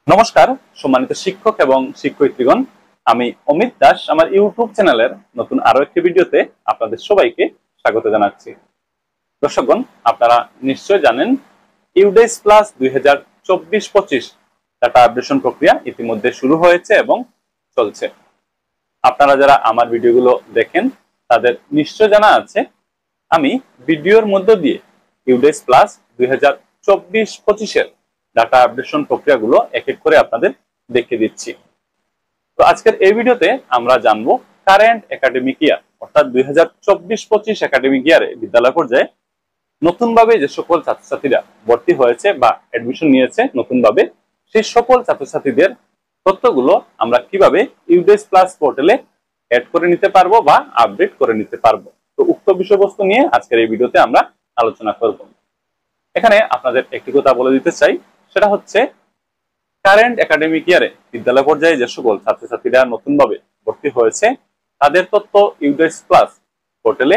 নমস্কার সম্মানিত শিক্ষক এবং শিক্ষয়িত্রীগণ, আমি অমিত দাস আমার ইউটিউব চ্যানেলের নতুন আরো একটি ভিডিওতে আপনাদের সবাইকে স্বাগত জানাচ্ছি। দর্শকগণ, আপনারা নিশ্চয় জানেন ইউডেস প্লাস 2024-25 ডাটা আপডেশন প্রক্রিয়া ইতিমধ্যে শুরু হয়েছে এবং চলছে। আপনারা যারা আমার ভিডিওগুলো দেখেন তাদের নিশ্চয় জানা আছে আমি ভিডিওর মধ্য দিয়ে ইউডেস প্লাস 2024-25 ডাটা আপডেশন প্রক্রিয়াগুলো এক এক করে আপনাদের দেখিয়ে দিচ্ছি। তো আজকের এই ভিডিওতে আমরা জানবো কারেন্ট একাডেমিক ইয়ার অর্থাৎ 2024-25 একাডেমিক ইয়ারে বিদ্যালয় পর্যায়ে নতুনভাবে যে সকল ছাত্রছাত্রীরা ভর্তি হয়েছে বা অ্যাডমিশন নিয়েছে নতুনভাবে, সেই সকল ছাত্রছাত্রীদের তথ্যগুলো আমরা কিভাবে ইউডেস প্লাস পোর্টালে অ্যাড করে নিতে পারবো বা আপডেট করে নিতে পারবো। তো উক্ত বিষয়বস্তু নিয়ে আজকের এই ভিডিওতে আমরা আলোচনা করব। এখানে আপনাদের একটি কথা বলে দিতে চাই, সেটা হচ্ছে কারেন্ট একাডেমিক ইয়ারে বিদ্যালয় পর্যায়ে যে সকল ছাত্রছাত্রীরা নতুনভাবে ভর্তি হয়েছে তাদের তথ্য ইউডেস প্লাস পোর্টালে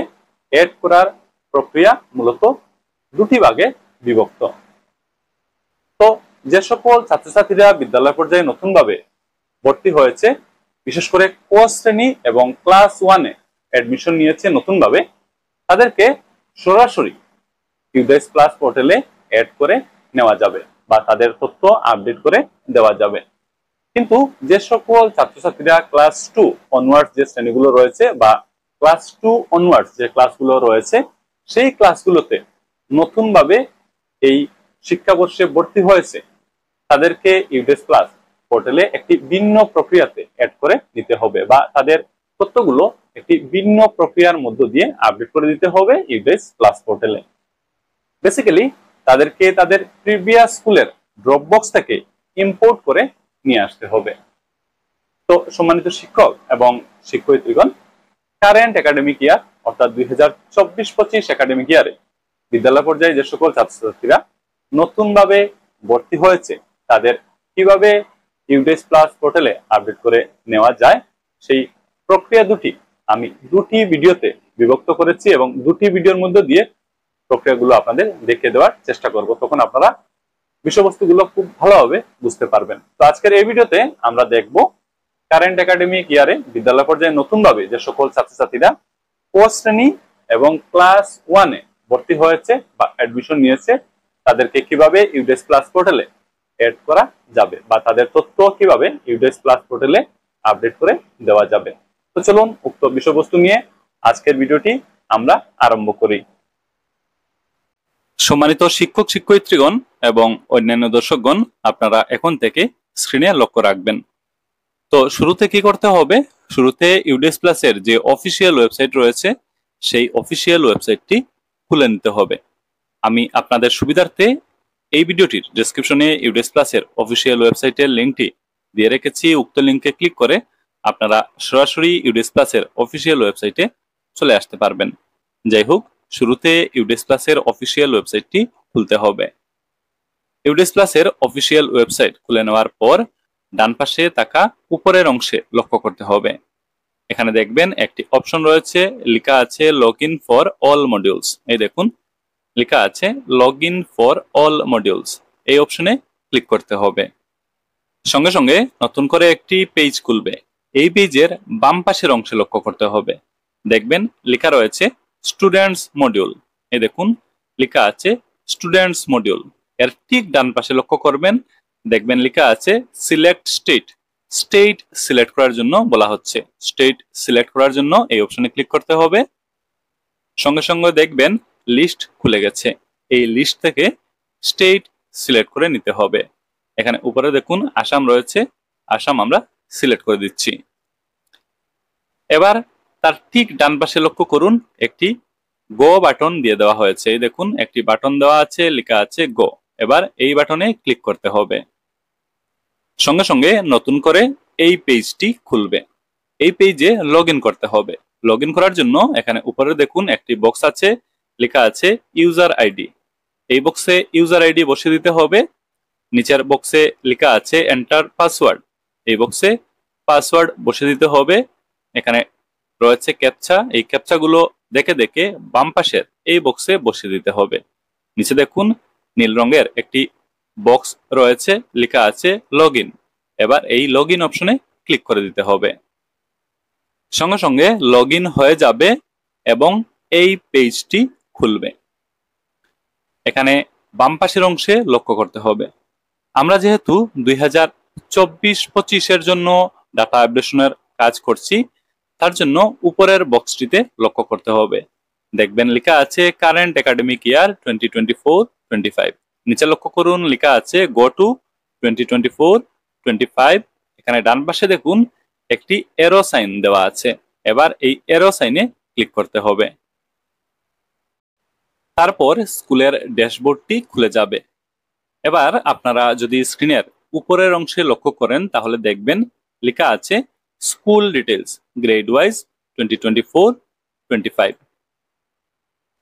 অ্যাড করার প্রক্রিয়া মূলত দুটি ভাগে বিভক্ত। তো যে সকল ছাত্রছাত্রীরা বিদ্যালয় পর্যায়ে নতুনভাবে ভর্তি হয়েছে, বিশেষ করে ক শ্রেণী এবং ক্লাস 1-এ অ্যাডমিশন নিয়েছে নতুনভাবে, তাদেরকে সরাসরি ইউডেস প্লাস পোর্টালে অ্যাড করে নেওয়া যাবে বা তাদের তথ্য আপডেট করে দেওয়া যাবে। কিন্তু যে সকল ছাত্রছাত্রীরা ক্লাস 2 অনওয়ার্ডস যে শ্রেণীগুলো রয়েছে বা ক্লাস 2 অনওয়ার্ডস যে ক্লাসগুলো রয়েছে, সেই ক্লাসগুলোতে নতুনভাবে এই শিক্ষাবর্ষে ভর্তি হয়েছে, তাদেরকে ইউডেস প্লাস পোর্টালে একটি ভিন্ন প্রক্রিয়াতে অ্যাড করে নিতে হবে বা তাদের তথ্যগুলো একটি ভিন্ন প্রক্রিয়ার মধ্য দিয়ে আপডেট করে দিতে হবে ইউডেস প্লাস পোর্টালে। বেসিক্যালি তাদেরকে তাদের প্রিভিয়াস স্কুলের ড্রপবক্স থেকে ইম্পোর্ট করে নিয়ে আসতে হবে। তো সম্মানিত শিক্ষক এবং শিক্ষয়িত্রীগণ, কারেন্ট একাডেমিক ইয়ার অর্থাৎ 2024-25 একাডেমিক ইয়ারে বিদ্যালয় পর্যায়ে যে সকল ছাত্রছাত্রীরা নতুনভাবে ভর্তি হয়েছে তাদের কিভাবে ইউডেস প্লাস পোর্টালে আপডেট করে নেওয়া যায়, সেই প্রক্রিয়া দুটি আমি দুটি ভিডিওতে বিভক্ত করেছি এবং দুটি ভিডিওর মধ্যে দিয়ে প্রক্রিয়াগুলো আপনাদের দেখিয়ে দেওয়ার চেষ্টা করব, তখন আপনারা বিষয়বস্তুগুলো খুব ভালোভাবে বুঝতে পারবেন। তো আজকের এই ভিডিওতে আমরা দেখব কারেন্ট একাডেমিক ইয়ারে বিদ্যালয় পর্যায়ে নতুনভাবে যে সকল ছাত্রছাত্রীরা ক শ্রেণী এবং ক্লাস 1-এ ভর্তি হয়েছে বা অ্যাডমিশন নিয়েছে, তাদেরকে কিভাবে ইউডেস প্লাস পোর্টালে অ্যাড করা যাবে বা তাদের তথ্য কিভাবে ইউডেস প্লাস পোর্টালে আপডেট করে দেওয়া যাবে। তো চলুন উক্ত বিষয়বস্তু নিয়ে আজকের ভিডিওটি আমরা আরম্ভ করি। সম্মানিত শিক্ষক শিক্ষয়িত্রীগণ এবং অন্যান্য দর্শকগণ, আপনারা এখন থেকে স্ক্রিনে লক্ষ্য রাখবেন। তো শুরুতে কি করতে হবে, শুরুতে ইউডেস প্লাসের যে অফিসিয়াল ওয়েবসাইট রয়েছে সেই অফিসিয়াল ওয়েবসাইটটি খুলে নিতে হবে। আমি আপনাদের সুবিধার্থে এই ভিডিওটির ডেসক্রিপশনে ইউডেস প্লাসের অফিসিয়াল ওয়েবসাইটের লিঙ্কটি দিয়ে রেখেছি। উক্ত লিঙ্কে ক্লিক করে আপনারা সরাসরি ইউডেস প্লাসের অফিসিয়াল ওয়েবসাইটে চলে আসতে পারবেন। যাই হোক, শুরুতে ইউডেস প্লাসের অফিসিয়াল ওয়েবসাইটটি খুলতে হবে। ইউডেস প্লাসের অফিসিয়াল ওয়েবসাইট খুলে নেওয়ার পর ডান পাশে থাকা উপরের অংশে লক্ষ্য করতে হবে। এখানে দেখবেন একটি অপশন রয়েছে, লেখা আছে log in for all modules. এই দেখুন লেখা আছে log in for all modules, এই অপশনে ক্লিক করতে হবে। সঙ্গে সঙ্গে নতুন করে একটি পেজ খুলবে। এই পেজের বাম পাশের অংশে লক্ষ্য করতে হবে, দেখবেন লেখা রয়েছে স্টুডেন্টস মডিউল। এই দেখুন লেখা আছে স্টুডেন্টস মডিউল। এর ঠিক ডান পাশে লক্ষ্য করবেন, দেখবেন লেখা আছে সিলেক্ট স্টেট। স্টেট সিলেক্ট করার জন্য বলা হচ্ছে। স্টেট সিলেক্ট করার জন্য এই অপশনে ক্লিক করতে হবে। সঙ্গে সঙ্গে দেখবেন লিস্ট খুলে গেছে। এই লিস্ট থেকে স্টেট সিলেক্ট করে নিতে হবে। এখানে উপরে দেখুন আসাম রয়েছে, আসাম আমরা সিলেক্ট করে দিচ্ছি। এবার তার ঠিক ডান পাশে লক্ষ্য করুন, একটি গো বাটন দিয়ে দেওয়া হয়েছে। এই দেখুন একটি বাটন দেওয়া আছে, লেখা আছে গো। এবার এই বাটনে ক্লিক করতে হবে। সঙ্গে সঙ্গে নতুন করে এই পেজটি খুলবে। এই পেজে লগ ইন করতে হবে। লগ ইন করার জন্য এখানে উপরে দেখুন একটি বক্স আছে, লেখা আছে ইউজার আইডি। এই বক্সে ইউজার আইডি বসিয়ে দিতে হবে। নিচের বক্সে লেখা আছে এন্টার পাসওয়ার্ড। এই বক্সে পাসওয়ার্ড বসিয়ে দিতে হবে। এখানে রয়েছে ক্যাপচা, এই ক্যাপচাগুলো দেখে দেখে বাম পাশের এই বক্সে বসিয়ে দিতে হবে। নিচে দেখুন নীল রঙের একটি বক্স রয়েছে, লেখা আছে লগ ইন। এবার এই লগ ইন অপশনে ক্লিক করে দিতে হবে। সঙ্গে সঙ্গে লগ ইন হয়ে যাবে এবং এই পেজটি খুলবে। এখানে বাম পাশের অংশে লক্ষ্য করতে হবে, আমরা যেহেতু 2024-25 জন্য ডাটা আপডেশনের কাজ করছি, তার জন্য উপরের বক্সটিতে লক্ষ্য করতে হবে। দেখবেন লেখা আছে কারেন্ট একাডেমিক ইয়ার 2024-25। নিচে লক্ষ্য করুন, লেখা আছে গো টু 2024-25। এখানে ডান পাশে দেখুন একটি এরো সাইন দেওয়া আছে। এবার এই এরো সাইনে ক্লিক করতে হবে। তারপর স্কুলের ড্যাশবোর্ডটি খুলে যাবে। এবার আপনারা যদি স্ক্রিনের উপরের অংশে লক্ষ্য করেন তাহলে দেখবেন লেখা আছে স্কুল ডিটেলস গ্রেড ওয়াইজ 2024-25।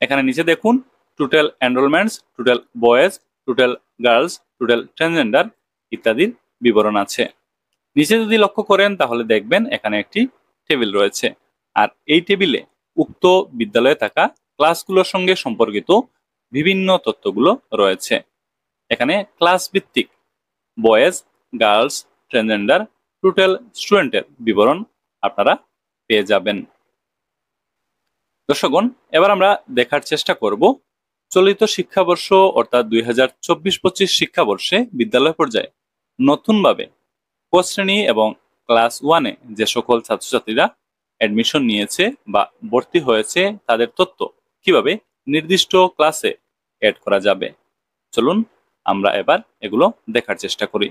এখানে নিচে দেখুন total enrolments, total boys, total girls, total transgender ইত্যাদির বিবরণ আছে। নিচে যদি লক্ষ্য করেন তাহলে দেখবেন এখানে একটি টেবিল রয়েছে, আর এই টেবিলে উক্ত বিদ্যালয়ে থাকা ক্লাসগুলোর সঙ্গে সম্পর্কিত বিভিন্ন তথ্যগুলো রয়েছে। এখানে ক্লাস ভিত্তিক বয়েজ, গার্লস, ট্রান্সজেন্ডার, টোটাল স্টুডেন্টের বিবরণ আপনারা পেয়ে যাবেন। দর্শকগণ, এবার আমরা দেখার চেষ্টা করব চলিত শিক্ষাবর্ষ অর্থাৎ 2024-25 শিক্ষাবর্ষে বিদ্যালয় পর্যায়ে নতুনভাবে ক শ্রেণী এবং ক্লাস 1-এ যে সকল ছাত্রছাত্রীরা অ্যাডমিশন নিয়েছে বা ভর্তি হয়েছে তাদের তথ্য কিভাবে নির্দিষ্ট ক্লাসে অ্যাড করা যাবে। চলুন আমরা এবার এগুলো দেখার চেষ্টা করি।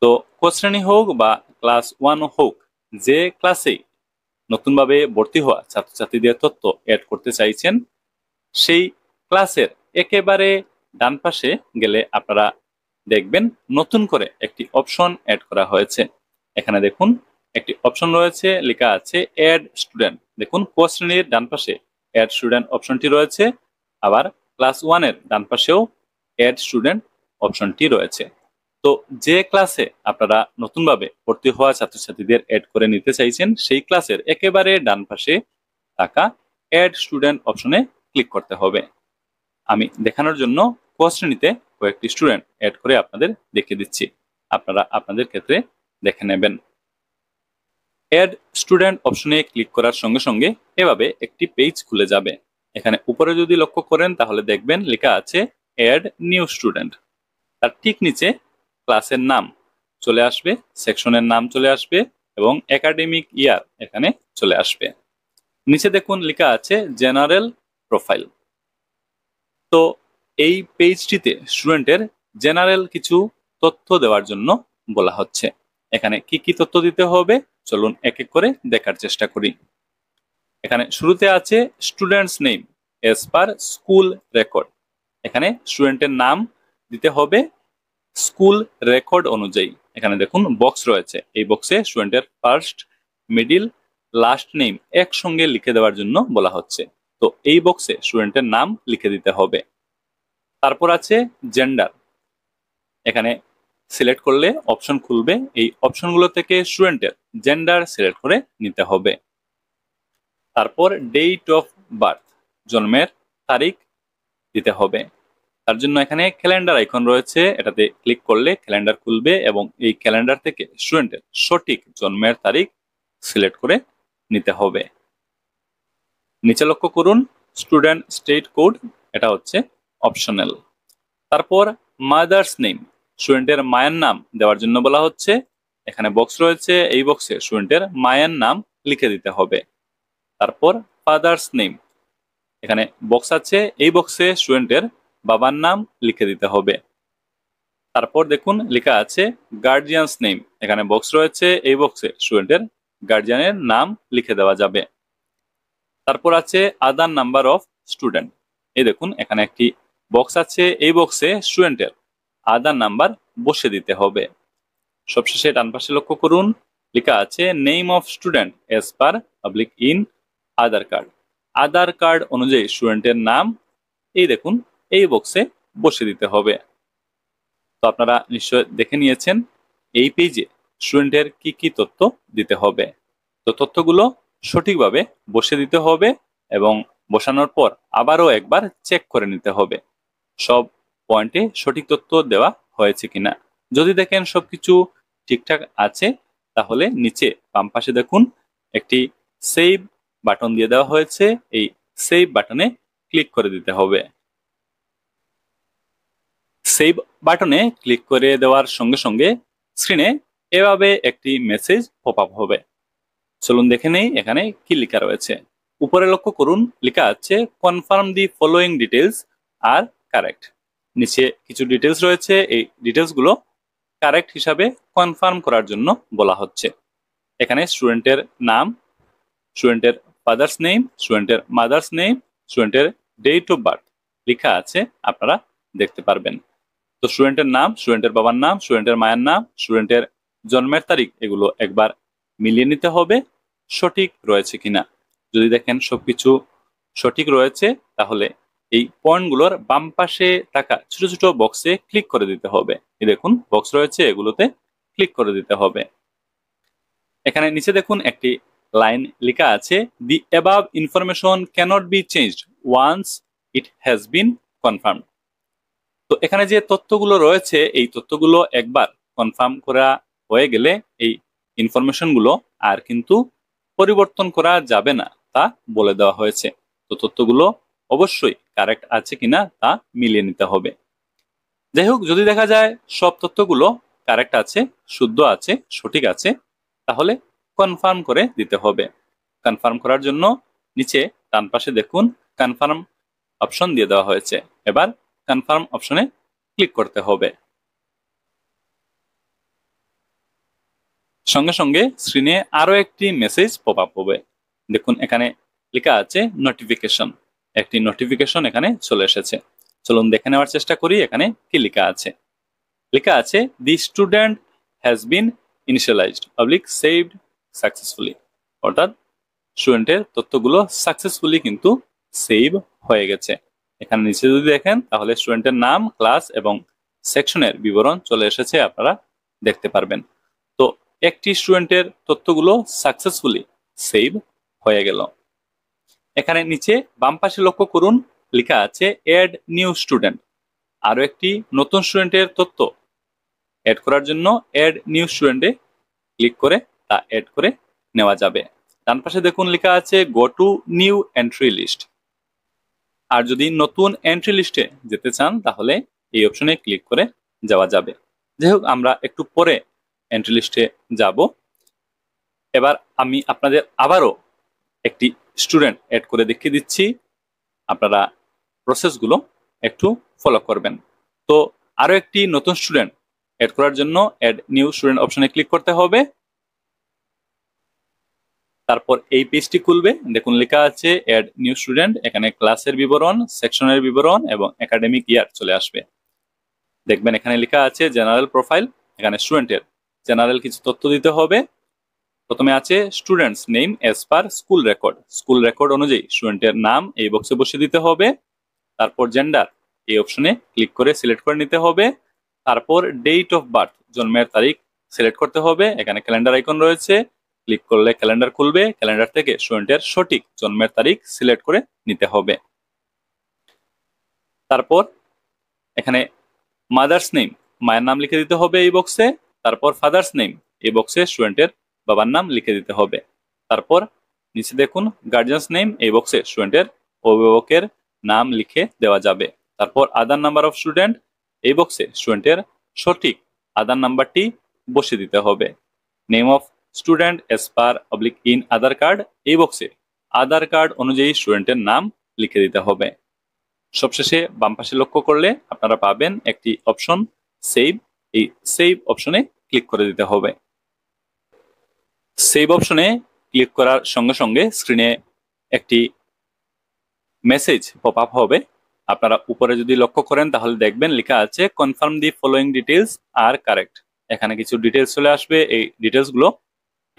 তো ক শ্রেণী হোক বা ক্লাস 1 হোক, যে ক্লাসেই নতুনভাবে ভর্তি হওয়া ছাত্রছাত্রীদের তথ্য অ্যাড করতে চাইছেন, সেই ক্লাসের একেবারে ডান পাশে গেলে আপনারা দেখবেন নতুন করে একটি অপশন অ্যাড করা হয়েছে। এখানে দেখুন একটি অপশন রয়েছে, লেখা আছে অ্যাড স্টুডেন্ট। দেখুন ক শ্রেণীর ডান পাশে অ্যাড স্টুডেন্ট অপশনটি রয়েছে, আবার ক্লাস 1-এর ডান পাশেও অ্যাড স্টুডেন্ট অপশনটি রয়েছে। তো যে ক্লাসে আপনারা নতুনভাবে ভর্তি হওয়া ছাত্রছাত্রীদের অ্যাড করে নিতে চাইছেন, সেই ক্লাসের একেবারে ডান পাশে থাকা অ্যাড স্টুডেন্ট অপশনে ক্লিক করতে হবে। আমি দেখানোর জন্য ক শ্রেণীতে কয়েকটি স্টুডেন্ট অ্যাড করে আপনাদের দেখিয়ে দিচ্ছি, আপনারা আপনাদের ক্ষেত্রে দেখে নেবেন। অ্যাড স্টুডেন্ট অপশনে ক্লিক করার সঙ্গে সঙ্গে এভাবে একটি পেজ খুলে যাবে। এখানে উপরে যদি লক্ষ্য করেন তাহলে দেখবেন লেখা আছে অ্যাড নিউ স্টুডেন্ট। তার ঠিক নিচে ক্লাসের নাম চলে আসবে, সেকশনের নাম চলে আসবে এবং একাডেমিক ইয়ার এখানে চলে আসবে। নিচে দেখুন লেখা আছে জেনারেল প্রোফাইল। তো এই পেজটিতে স্টুডেন্টের জেনারেল কিছু তথ্য দেওয়ার জন্য বলা হচ্ছে। এখানে কি কি তথ্য দিতে হবে চলুন এক এক করে দেখার চেষ্টা করি। এখানে শুরুতে আছে স্টুডেন্টস নেম এজ পার স্কুল রেকর্ড। এখানে স্টুডেন্টের নাম দিতে হবে স্কুল রেকর্ড অনুযায়ী। এখানে দেখুন বক্স রয়েছে, এই বক্সে স্টুডেন্টের ফার্স্ট, মিডিল, লাস্ট নেম একসঙ্গে লিখে দেওয়ার জন্য বলা হচ্ছে। তো এই বক্সে স্টুডেন্টের নাম লিখে দিতে হবে। তারপর আছে জেন্ডার। এখানে সিলেক্ট করলে অপশন খুলবে, এই অপশনগুলো থেকে স্টুডেন্টের জেন্ডার সিলেক্ট করে নিতে হবে। তারপর ডেট অফ বার্থ, জন্মের তারিখ দিতে হবে। তার জন্য এখানে ক্যালেন্ডার আইকন রয়েছে, এটাতে ক্লিক করলে ক্যালেন্ডার খুলবে এবং এই ক্যালেন্ডার থেকে স্টুডেন্টের সঠিক জন্মের তারিখ সিলেক্ট করে নিতে হবে। নিচে লক্ষ্য করুন স্টুডেন্ট স্টেট কোড, এটা হচ্ছে অপশনাল। তারপর মাদার্স নেম, স্টুডেন্টের মায়ের নাম দেওয়ার জন্য বলা হচ্ছে। এখানে বক্স রয়েছে, এই বক্সে স্টুডেন্টের মায়ের নাম লিখে দিতে হবে। তারপর ফাদার্স নেম, এখানে বক্স আছে, এই বক্সে স্টুডেন্টের বাবার নাম লিখে দিতে হবে। তারপর দেখুন লেখা আছে গার্জিয়ানস নেম, এখানে বক্স রয়েছে, এই বক্সে স্টুডেন্টের গার্জিয়ানের নাম লিখে দেওয়া যাবে। তারপর আছে আদার নাম্বার অফ স্টুডেন্ট, এই দেখুন এখানে একটি বক্স আছে, এই বক্সে স্টুডেন্টের আদার নাম্বার বসে দিতে হবে। সবশেষে ডান পাশে লক্ষ্য করুন লেখা আছে name of student as per public in Aadhaar card. Aadhaar card অনুযায়ী স্টুডেন্টের নাম এই দেখুন এই বক্সে বসে দিতে হবে। তো আপনারা নিশ্চয় দেখে নিয়েছেন এই পেজে স্টুডেন্টের কি কি তথ্য দিতে হবে। তো তথ্যগুলো সঠিকভাবে বসে দিতে হবে এবং বসানোর পর আবারও একবার চেক করে নিতে হবে সব পয়েন্টে সঠিক তথ্য দেওয়া হয়েছে কিনা। যদি দেখেন সবকিছু ঠিকঠাক আছে তাহলে নিচে বাম পাশে দেখুন একটি সেভ বাটন দিয়ে দেওয়া হয়েছে, এই সেভ বাটনে ক্লিক করে দিতে হবে। সেভ বাটনে ক্লিক করে দেওয়ার সঙ্গে সঙ্গে স্ক্রিনে এভাবে একটি মেসেজ পপ আপ হবে। চলুন দেখে নেই এখানে কি লেখা রয়েছে। উপরে লক্ষ্য করুন, লেখা আছে confirm the following details are correct. নিচে কিছু ডিটেলস রয়েছে, এই ডিটেলস গুলো কারেক্ট হিসাবে কনফার্ম করার জন্য বলা হচ্ছে। এখানে স্টুডেন্টের নাম, স্টুডেন্টের ফাদার্স নেম, স্টুডেন্টের মাদার্স নেম, স্টুডেন্টের ডেট অফ বার্থ লেখা আছে, আপনারা দেখতে পারবেন। তো স্টুডেন্টের নাম, স্টুডেন্টের বাবার নাম, স্টুডেন্টের মায়ের নাম, স্টুডেন্টের জন্মের তারিখ এগুলো একবার মিলিয়ে নিতে হবে সঠিক রয়েছে কিনা। যদি দেখেন সবকিছু সঠিক রয়েছে তাহলে এই পয়েন্টগুলোর বাম পাশে থাকা ছোট ছোট বক্সে ক্লিক করে দিতে হবে। এই দেখুন বক্স রয়েছে, এগুলোতে ক্লিক করে দিতে হবে। এখানে নিচে দেখুন একটি লাইন লেখা আছে, the above information cannot be changed once it has been confirmed. তো এখানে যে তথ্যগুলো রয়েছে এই তথ্যগুলো একবার কনফার্ম করা হয়ে গেলে এই ইনফরমেশন গুলো আর কিন্তু পরিবর্তন করা যাবে না তা বলে দেওয়া হয়েছে। তো তথ্যগুলো অবশ্যই কারেক্ট আছে কিনা তা মিলিয়ে নিতে হবে। যাই হোক, যদি দেখা যায় সব তথ্যগুলো কারেক্ট আছে, শুদ্ধ আছে, সঠিক আছে, তাহলে কনফার্ম করে দিতে হবে। কনফার্ম করার জন্য নিচে ডান পাশে দেখুন কনফার্ম অপশন দিয়ে দেওয়া হয়েছে। এবার কনফার্ম অপশনে ক্লিক করতে হবে। সঙ্গে সঙ্গে স্ক্রিনে আরো একটি মেসেজ পপ আপ হবে। দেখুন এখানে লেখা আছে নোটিফিকেশন, একটি নোটিফিকেশন এখানে চলে এসেছে। চলুন দেখে নেওয়ার চেষ্টা করি এখানে কি লেখা আছে। লেখা আছে the student has been initialised public saved successfully, অর্থাৎ স্টুডেন্টের তথ্যগুলো সাকসেসফুলি কিন্তু সেভ হয়ে গেছে। এখানে নিচে যদি দেখেন তাহলে স্টুডেন্টের নাম, ক্লাস এবং সেকশনের বিবরণ চলে এসেছে, আপনারা দেখতে পারবেন। তো একটি স্টুডেন্টের তথ্যগুলো সাকসেসফুলি সেভ হয়ে গেল। এখানে নিচে বাম পাশে লক্ষ্য করুন, লেখা আছে অ্যাড নিউ স্টুডেন্ট। আরো একটি নতুন স্টুডেন্টের তথ্য অ্যাড করার জন্য অ্যাড নিউ স্টুডেন্টে ক্লিক করে তা অ্যাড করে নেওয়া যাবে। ডান পাশে দেখুন লেখা আছে go to new entry list. আর যদি নতুন এন্ট্রি লিস্টে যেতে চান তাহলে এই অপশনে ক্লিক করে যাওয়া যাবে। যাই হোক, আমরা একটু পরে এন্ট্রি লিস্টে যাব। এবার আমি আপনাদের আবারও একটি স্টুডেন্ট অ্যাড করে দেখিয়ে দিচ্ছি, আপনারা প্রসেসগুলো একটু ফলো করবেন। তো আরো একটি নতুন স্টুডেন্ট অ্যাড করার জন্য অ্যাড নিউ স্টুডেন্ট অপশনে ক্লিক করতে হবে। তারপর এই পেজটি খুলবে, দেখুন লেখা আছে অ্যাড নিউ স্টুডেন্ট। এখানে ক্লাসের বিবরণ, সেকশনের বিবরণ এবং একাডেমিক ইয়ার চলে আসবে। দেখবেন এখানে লেখা আছে জেনারেল প্রোফাইল। এখানে স্টুডেন্টের জেনারেল কিছু তথ্য দিতে হবে। প্রথমে আছে স্টুডেন্টস নেম এজ পার স্কুল রেকর্ড। স্কুল রেকর্ড অনুযায়ী স্টুডেন্টের নাম এই বক্সে বসিয়ে দিতে হবে। তারপর জেন্ডার এই অপশনে ক্লিক করে সিলেক্ট করে নিতে হবে। তারপর ডেট অফ বার্থ, জন্মের তারিখ সিলেক্ট করতে হবে। এখানে ক্যালেন্ডার আইকন রয়েছে, ক্লিক করলে ক্যালেন্ডার খুলবে। ক্যালেন্ডার থেকে স্টুডেন্টের সঠিক জন্মের তারিখ সিলেক্ট করে নিতে হবে। তারপর এখানে মাদার্স নেম, মায়ের নাম লিখে দিতে হবে এই বক্সে। তারপর ফাদার্স নেম এই বক্সে স্টুডেন্টের বাবার নাম লিখে দিতে হবে। তারপর নিচে দেখুন গার্জিয়ানস নেম এই বক্সে স্টুডেন্টের অভিভাবকের নাম লিখে দেওয়া যাবে। তারপর আধার নাম্বার অফ স্টুডেন্ট এই বক্সে স্টুডেন্টের সঠিক আধার নাম্বারটি বসিয়ে দিতে হবে। Name of student S per oblique in Aadhaar card এই বক্সে আধার কার্ড অনুযায়ী স্টুডেন্টের নাম লিখে দিতে হবে। সবশেষে বাম পাশে লক্ষ্য করলে আপনারা পাবেন একটি অপশন সেভ। এই সেভ অপশনে ক্লিক করে দিতে হবে। সেভ অপশনে ক্লিক করার সঙ্গে সঙ্গে স্ক্রিনে একটি মেসেজ পপ আপ হবে। আপনারা উপরে যদি লক্ষ্য করেন তাহলে দেখবেন লেখা আছে confirm the following details are correct. এখানে কিছু ডিটেলস চলে আসবে, এই ডিটেলস গুলো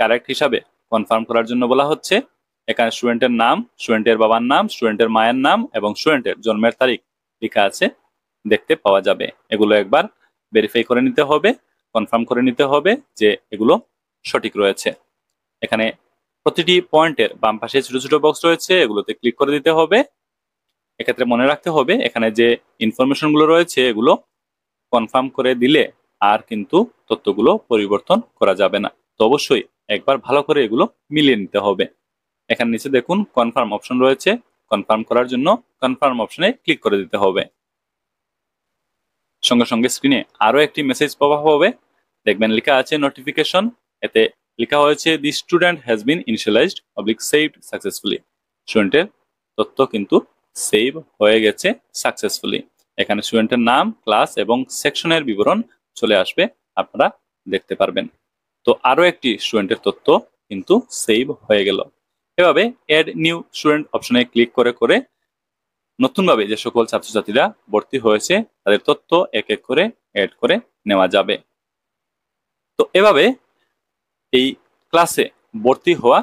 কারেক্ট হিসাবে কনফার্ম করার জন্য বলা হচ্ছে। এখানে স্টুডেন্টের নাম, স্টুডেন্টের বাবার নাম, স্টুডেন্টের মায়ের নাম এবং স্টুডেন্টের জন্মের তারিখ লেখা আছে, দেখতে পাওয়া যাবে। এগুলো একবার ভেরিফাই করে নিতে হবে, কনফার্ম করে নিতে হবে যে এগুলো সঠিক রয়েছে। এখানে প্রতিটি পয়েন্টের বাম পাশে ছোট ছোট বক্স রয়েছে, এগুলোতে ক্লিক করে দিতে হবে। এক্ষেত্রে মনে রাখতে হবে এখানে যে ইনফরমেশনগুলো রয়েছে এগুলো কনফার্ম করে দিলে আর কিন্তু তথ্যগুলো পরিবর্তন করা যাবে না। তো অবশ্যই একবার ভালো করে এগুলো মিলিয়ে নিতে হবে। এখানে নিচে দেখুন কনফার্ম অপশন রয়েছে, কনফার্ম করার জন্য কনফার্ম অপশনে ক্লিক করে দিতে হবে। সঙ্গে সঙ্গে স্ক্রিনে আরো একটি মেসেজ পপ আপ হবে, দেখবেন লেখা আছে নোটিফিকেশন, এতে লেখা হয়েছে the student has been initialised oblique saved successfully. স্টুডেন্টের তথ্য কিন্তু সেভ হয়ে গেছে সাকসেসফুলি। এখানে স্টুডেন্টের নাম, ক্লাস এবং সেকশনের বিবরণ চলে আসবে, আপনারা দেখতে পারবেন। তো আরো একটি স্টুডেন্টের তথ্য কিন্তু সেভ হয়ে গেল। এভাবে এড নিউ স্টুডেন্ট অপশনে ক্লিক করে করে নতুনভাবে যে সকল ছাত্রছাত্রীরা ভর্তি হয়েছে তাদের তথ্য এক এক করে এড করে নেওয়া যাবে। তো এভাবে এই ক্লাসে ভর্তি হওয়া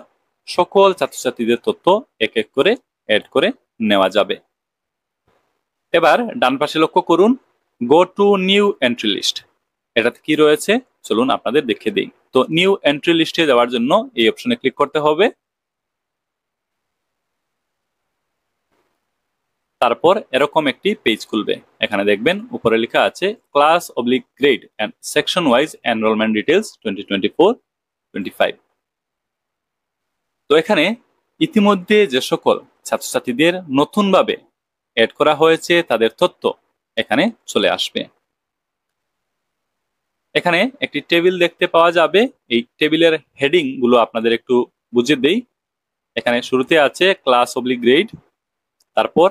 সকল ছাত্রছাত্রীদের তথ্য এক এক করে এড করে নেওয়া যাবে। এবার ডান পাশে লক্ষ্য করুন, go to new entry list. এটাতে কি রয়েছে চলুন আপনাদের দেখিয়ে দিই। তো নিউ এন্ট্রি লিস্টে যাওয়ার জন্য এই অপশনে ক্লিক করতে হবে। তারপর এরকম একটি পেজ খুলবে, এখানে দেখবেন উপরে লেখা আছে class oblique grade and section wise enrolment details 2024-25। তো এখানে ইতিমধ্যে যে সকল ছাত্রছাত্রীদের নতুনভাবে এড করা হয়েছে তাদের তথ্য এখানে চলে আসবে। এখানে একটি টেবিল দেখতে পাওয়া যাবে, এই টেবিলের হেডিং গুলো আপনাদের একটু বুঝিয়ে দেই। এখানে শুরুতে আছে ক্লাস অবলিক গ্রেড, তারপর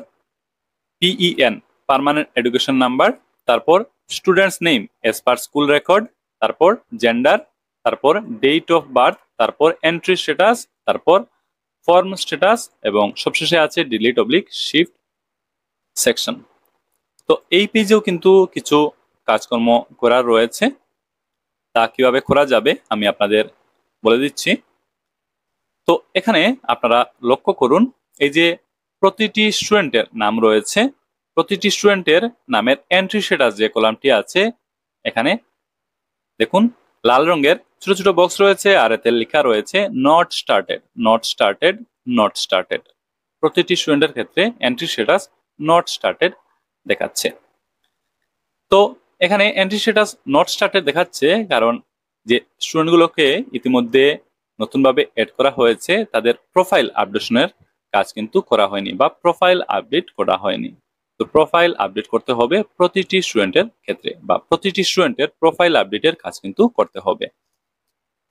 PEN পার্মানেন্ট এডুকেশন নাম্বার, তারপর স্টুডেন্টস নেম এজ পার স্কুল রেকর্ড, তারপর জেন্ডার, তারপর ডেট অফ বার্থ, তারপর এন্ট্রি স্ট্যাটাস, তারপর ফর্ম স্ট্যাটাস এবং সবশেষে আছে ডিলিট অবলিক শিফট সেকশন। তো এই পেজেও কিন্তু কিছু কাজকর্ম করার রয়েছে, তা কিভাবে করা যাবে আমি আপনাদের বলে দিচ্ছি। তো এখানে আপনারা লক্ষ্য করুন, এই যে প্রতিটি স্টুডেন্টের নাম রয়েছে, প্রতিটি স্টুডেন্টের নামের এন্ট্রি স্ট্যাটাস যে কলামটি আছে এখানে দেখুন লাল রঙের ছোট ছোট বক্স রয়েছে আর এতে লেখা রয়েছে not started, not started, not started. প্রতিটি স্টুডেন্টের ক্ষেত্রে এন্ট্রি স্ট্যাটাস নট স্টার্টেড দেখাচ্ছে। তো এখানে এন্ট্রি স্ট্যাটাস নট স্টার্টেড দেখাচ্ছে কারণ যে স্টুডেন্টগুলোকে ইতিমধ্যে নতুনভাবে এড করা হয়েছে তাদের প্রোফাইল আপডেশনের কাজ কিন্তু করা হয়নি বা প্রোফাইল আপডেট করা হয়নি। তো প্রোফাইল আপডেট করতে হবে প্রতিটি স্টুডেন্টের ক্ষেত্রে বা প্রতিটি স্টুডেন্টের প্রোফাইল আপডেটের কাজ কিন্তু করতে হবে।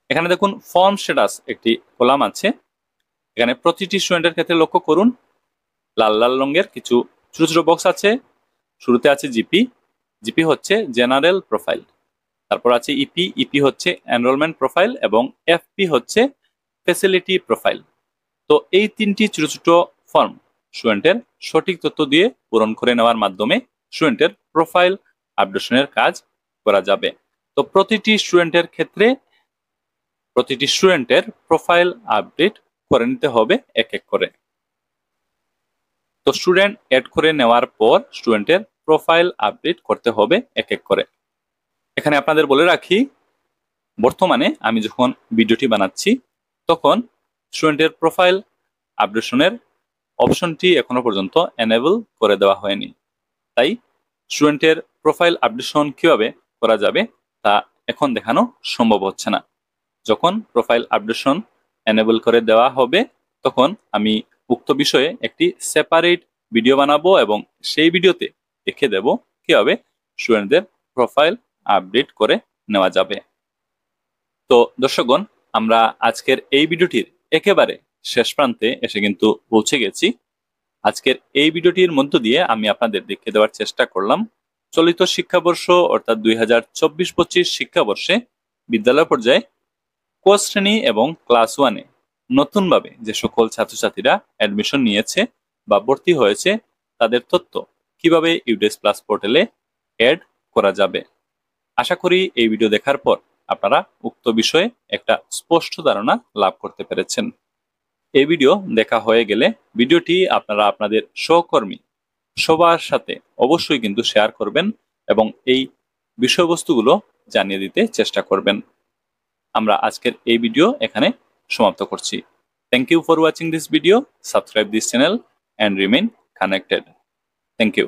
এখানে দেখুন ফর্ম স্ট্যাটাস একটি কলাম আছে, এখানে প্রতিটি স্টুডেন্টের ক্ষেত্রে লক্ষ্য করুন লাল লাল রঙের কিছু ছোট ছোট বক্স আছে। শুরুতে আছে জিপি, জিপি হচ্ছে জেনারেল প্রোফাইল, তারপর আছে ইপি, ইপি হচ্ছে এনরোলমেন্ট প্রোফাইল এবং এফপি হচ্ছে ফ্যাসিলিটি প্রোফাইল। তো এই তিনটি ছোট ছোট ফর্ম স্টুডেন্টের সঠিক তথ্য দিয়ে পূরণ করে নেওয়ার মাধ্যমে স্টুডেন্টের প্রোফাইল আপডেশনের কাজ করা যাবে। তো প্রতিটি স্টুডেন্টের ক্ষেত্রে প্রতিটি স্টুডেন্টের প্রোফাইল আপডেট করে নিতে হবে এক এক করে। তো স্টুডেন্ট এড করে নেওয়ার পর স্টুডেন্টের প্রোফাইল আপডেট করতে হবে এক এক করে। এখানে আপনাদের বলে রাখি, বর্তমানে আমি যখন ভিডিওটি বানাচ্ছি তখন স্টুডেন্টের প্রোফাইল আপডেশনের অপশনটি এখনো পর্যন্ত এনেবল করে দেওয়া হয়নি, তাই স্টুডেন্টের প্রোফাইল আপডেশন কিভাবে করা যাবে তা এখন দেখানো সম্ভব হচ্ছে না। যখন প্রোফাইল আপডেশন এনেবল করে দেওয়া হবে তখন আমি উক্ত বিষয়ে একটি সেপারেট ভিডিও বানাবো এবং সেই ভিডিওতে দেখে দেব কিভাবে স্টুডেন্টদের প্রোফাইল আপডেট করে নেওয়া যাবে। তো দর্শকগণ, আমরা আজকের এই ভিডিওটির একেবারে শেষ প্রান্তে এসে কিন্তু পৌঁছে গেছি। আজকের এই ভিডিওটির মধ্য দিয়ে আমি আপনাদের দেখিয়ে দেওয়ার চেষ্টা করলাম চলিত শিক্ষাবর্ষ অর্থাৎ 2024-25 শিক্ষাবর্ষে বিদ্যালয় পর্যায়ে ক শ্রেণী এবং ক্লাস 1-এ নতুনভাবে যে সকল ছাত্রছাত্রীরা অ্যাডমিশন নিয়েছে বা ভর্তি হয়েছে তাদের তথ্য কিভাবে ইউডেস প্লাস পোর্টালে অ্যাড করা যাবে। আশা করি এই ভিডিও দেখার পর আপনারা উক্ত বিষয়ে একটা স্পষ্ট ধারণা লাভ করতে পেরেছেন। এই ভিডিও দেখা হয়ে গেলে ভিডিওটি আপনারা আপনাদের সহকর্মী সবার সাথে অবশ্যই কিন্তু শেয়ার করবেন এবং এই বিষয়বস্তুগুলো জানিয়ে দিতে চেষ্টা করবেন। আমরা আজকের এই ভিডিও এখানে সমাপ্ত করছি। Thank you for watching this video, subscribe this channel and remain connected. Thank you.